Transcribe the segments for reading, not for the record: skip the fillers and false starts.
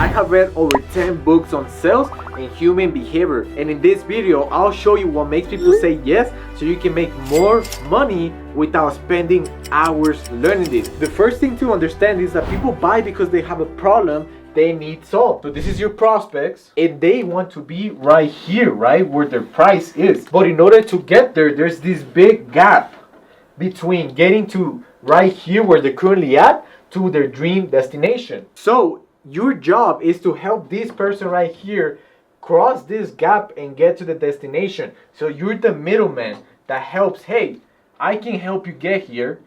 I have read over 10 books on sales and human behavior, and in this video I'll show you what makes people say yes so you can make more money without spending hours learning this. The first thing to understand is that people buy because they have a problem they need solved. So this is your prospects and they want to be right here, right where their price is. But in order to get there, there's this big gap between getting to right here where they're currently at to their dream destination. So your job is to help this person right here cross this gap and get to the destination. So you're the middleman that helps. Hey, I can help you get here.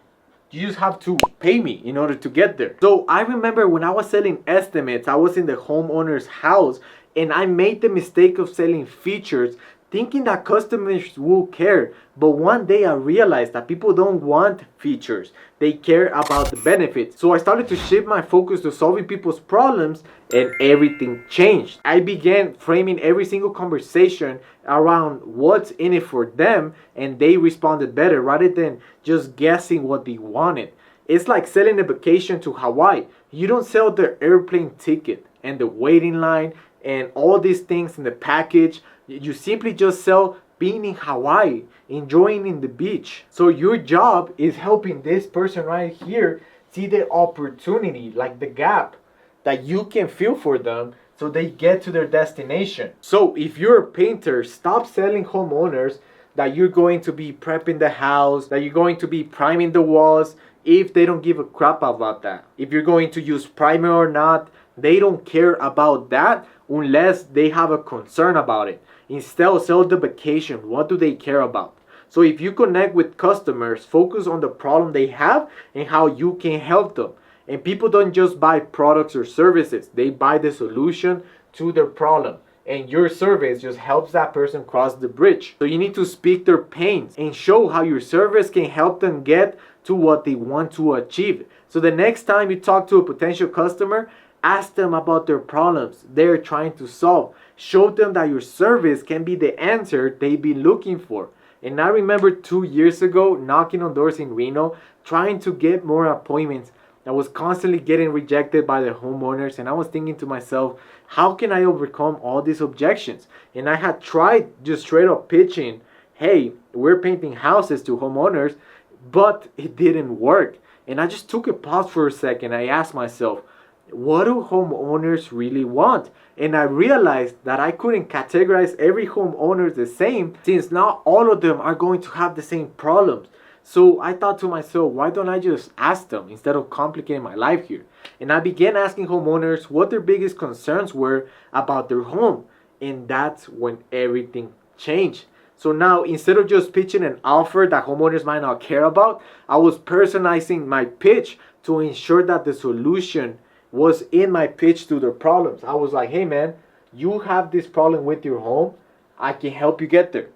You just have to pay me in order to get there. So I remember when I was selling estimates, I was in the homeowner's house and I made the mistake of selling features thinking that customers will care. But one day I realized that people don't want features. They care about the benefits. So I started to shift my focus to solving people's problems and everything changed. I began framing every single conversation around what's in it for them, and they responded better rather than just guessing what they wanted. It's like selling a vacation to Hawaii. You don't sell the airplane ticket and the waiting line and all these things in the package. You simply just sell being in Hawaii, enjoying in the beach. So your job is helping this person right here see the opportunity, like the gap that you can feel for them so they get to their destination. So if you're a painter, stop selling homeowners that you're going to be prepping the house, that you're going to be priming the walls if they don't give a crap about that. If you're going to use primer or not, they don't care about that unless they have a concern about it. Instead, sell the vacation. What do they care about? So if you connect with customers, focus on the problem they have and how you can help them. And people don't just buy products or services. They buy the solution to their problem. And your service just helps that person cross the bridge. So you need to speak their pains and show how your service can help them get to what they want to achieve. So the next time you talk to a potential customer, ask them about their problems they're trying to solve. Show them that your service can be the answer they've been looking for. And I remember 2 years ago knocking on doors in Reno, trying to get more appointments. I was constantly getting rejected by the homeowners, and I was thinking to myself, how can I overcome all these objections? And I had tried just straight up pitching, hey, we're painting houses to homeowners, but it didn't work. And I just took a pause for a second. I asked myself, what do homeowners really want? And I realized that I couldn't categorize every homeowner the same, since not all of them are going to have the same problems. So I thought to myself, why don't I just ask them instead of complicating my life here? And I began asking homeowners what their biggest concerns were about their home. And that's when everything changed. So now, instead of just pitching an offer that homeowners might not care about, I was personalizing my pitch to ensure that the solution was in my pitch to their problems. I was like, hey man, you have this problem with your home. I can help you get there.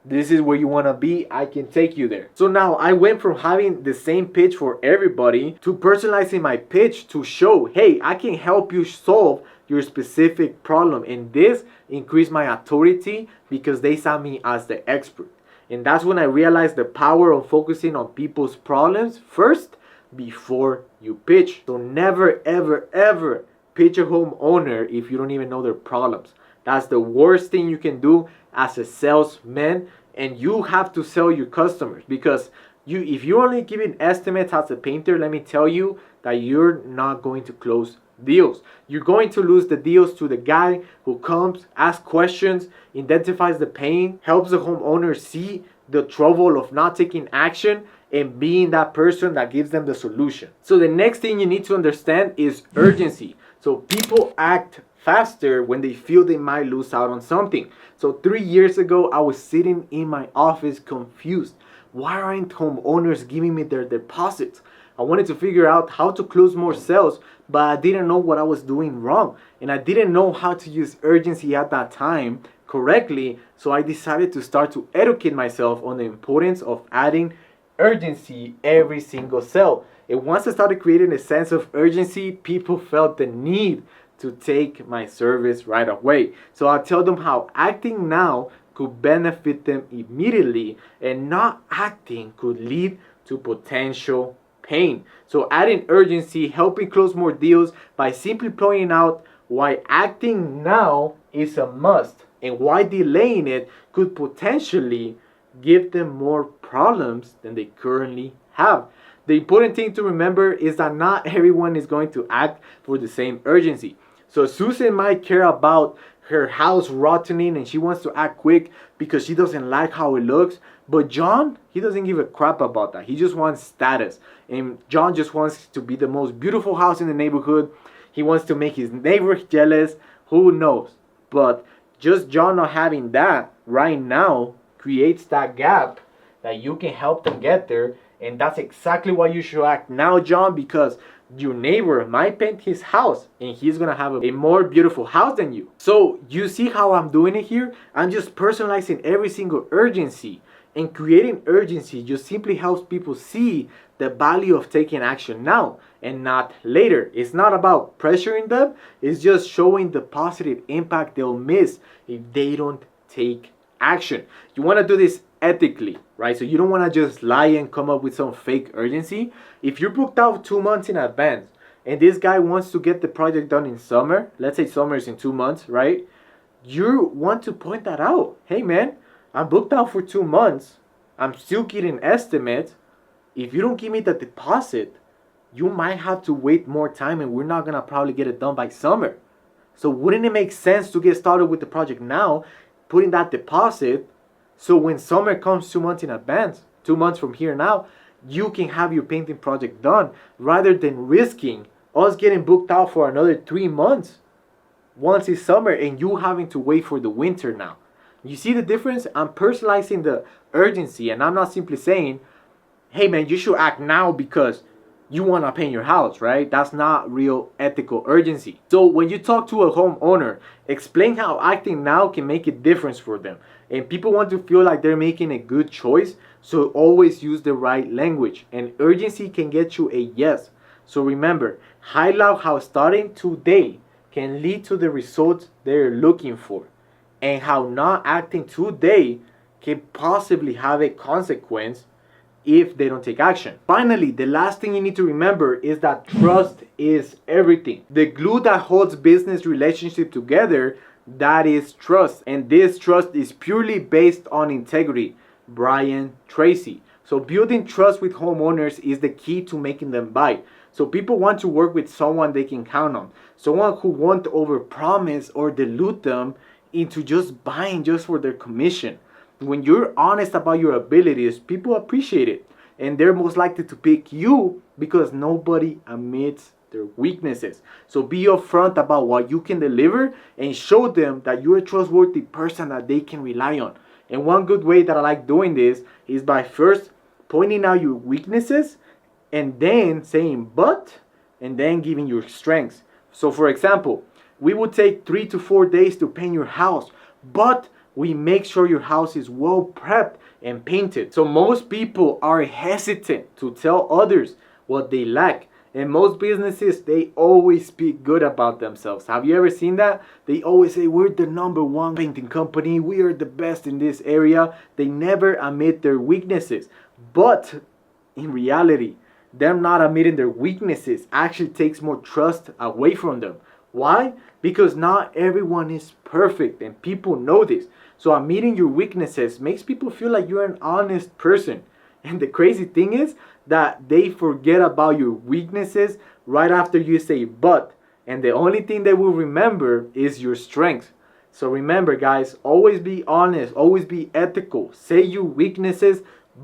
This is where you want to be. I can take you there. So now I went from having the same pitch for everybody to personalizing my pitch to show, hey, I can help you solve your specific problem. And this increased my authority because they saw me as the expert. And that's when I realized the power of focusing on people's problems first before you pitch. So never, ever, ever pitch a homeowner if you don't even know their problems. That's the worst thing you can do as a salesman. And you have to sell your customers, because if you're only giving estimates as a painter, let me tell you that you're not going to close deals. You're going to lose the deals to the guy who comes, asks questions, identifies the pain, helps the homeowner see the trouble of not taking action, and being that person that gives them the solution. So the next thing you need to understand is urgency. So people act faster when they feel they might lose out on something. So 3 years ago, I was sitting in my office confused. Why aren't homeowners giving me their deposits? I wanted to figure out how to close more sales, but I didn't know what I was doing wrong. And I didn't know how to use urgency at that time correctly. So I decided to start to educate myself on the importance of adding urgency every single sale. And once I started creating a sense of urgency, people felt the need to take my service right away. So I'll tell them how acting now could benefit them immediately, and not acting could lead to potential pain. So adding urgency, helping close more deals by simply pointing out why acting now is a must, and why delaying it could potentially give them more problems than they currently have. The important thing to remember is that not everyone is going to act for the same urgency. So Susan might care about her house rotting and she wants to act quick because she doesn't like how it looks. But John, he doesn't give a crap about that. He just wants status. And John just wants to be the most beautiful house in the neighborhood. He wants to make his neighbors jealous. Who knows? But just John not having that right now creates that gap that you can help them get there. And that's exactly why you should act now, John, because your neighbor might paint his house and he's gonna have a more beautiful house than you. So you see how I'm doing it here? I'm just personalizing every single urgency. And creating urgency just simply helps people see the value of taking action now and not later. It's not about pressuring them, it's just showing the positive impact they'll miss if they don't take action. You want to do this ethically, right? So you don't want to just lie and come up with some fake urgency. If you're booked out 2 months in advance and this guy wants to get the project done in summer, let's say summer is in 2 months, right? You want to point that out. Hey man, I'm booked out for 2 months. I'm still getting estimates. If you don't give me the deposit, you might have to wait more time and we're not gonna probably get it done by summer. So wouldn't it make sense to get started with the project now, putting that deposit, so when summer comes 2 months in advance, 2 months from here now, you can have your painting project done rather than risking us getting booked out for another 3 months once it's summer and you having to wait for the winter now. You see the difference? I'm personalizing the urgency and I'm not simply saying, hey man, you should act now because you want to paint your house, right? That's not real ethical urgency. So when you talk to a homeowner, explain how acting now can make a difference for them. And people want to feel like they're making a good choice, so always use the right language. And urgency can get you a yes. So remember, highlight how starting today can lead to the results they're looking for, and how not acting today can possibly have a consequence if they don't take action. Finally, the last thing you need to remember is that trust is everything. The glue that holds business relationship together, that is trust. And this trust is purely based on integrity. Brian Tracy. So building trust with homeowners is the key to making them buy. So people want to work with someone they can count on. Someone who won't overpromise or dilute them into just buying just for their commission. When you're honest about your abilities, people appreciate it. And they're most likely to pick you because nobody admits their weaknesses. So be upfront about what you can deliver and show them that you're a trustworthy person that they can rely on. And one good way that I like doing this is by first pointing out your weaknesses and then saying but, and then giving your strengths. So for example, we would take 3 to 4 days to paint your house, but we make sure your house is well prepped and painted. So most people are hesitant to tell others what they lack. And most businesses, they always speak good about themselves. Have you ever seen that? They always say, we're the #1 painting company. We are the best in this area. They never admit their weaknesses. But in reality, them not admitting their weaknesses actually takes more trust away from them. Why? Because not everyone is perfect and people know this. So admitting your weaknesses makes people feel like you're an honest person. And the crazy thing is that they forget about your weaknesses right after you say but. And the only thing they will remember is your strength. So remember guys, always be honest, always be ethical. Say your weaknesses,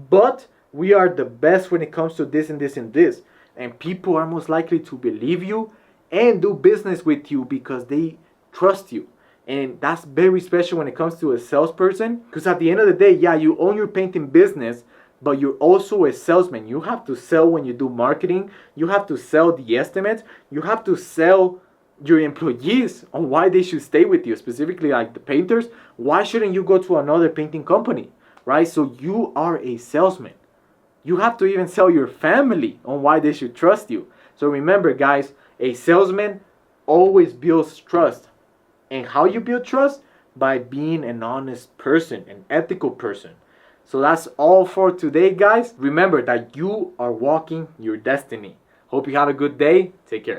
but we are the best when it comes to this and this and this. And people are most likely to believe you and do business with you because they trust you. And that's very special when it comes to a salesperson, because at the end of the day, yeah, you own your painting business, but you're also a salesman. You have to sell when you do marketing. You have to sell the estimates. You have to sell your employees on why they should stay with you, specifically like the painters. Why shouldn't you go to another painting company, right? So you are a salesman. You have to even sell your family on why they should trust you. So remember guys, a salesman always builds trust. And how you build trust? By being an honest person, an ethical person. So that's all for today, guys. Remember that you are walking your destiny. Hope you have a good day. Take care.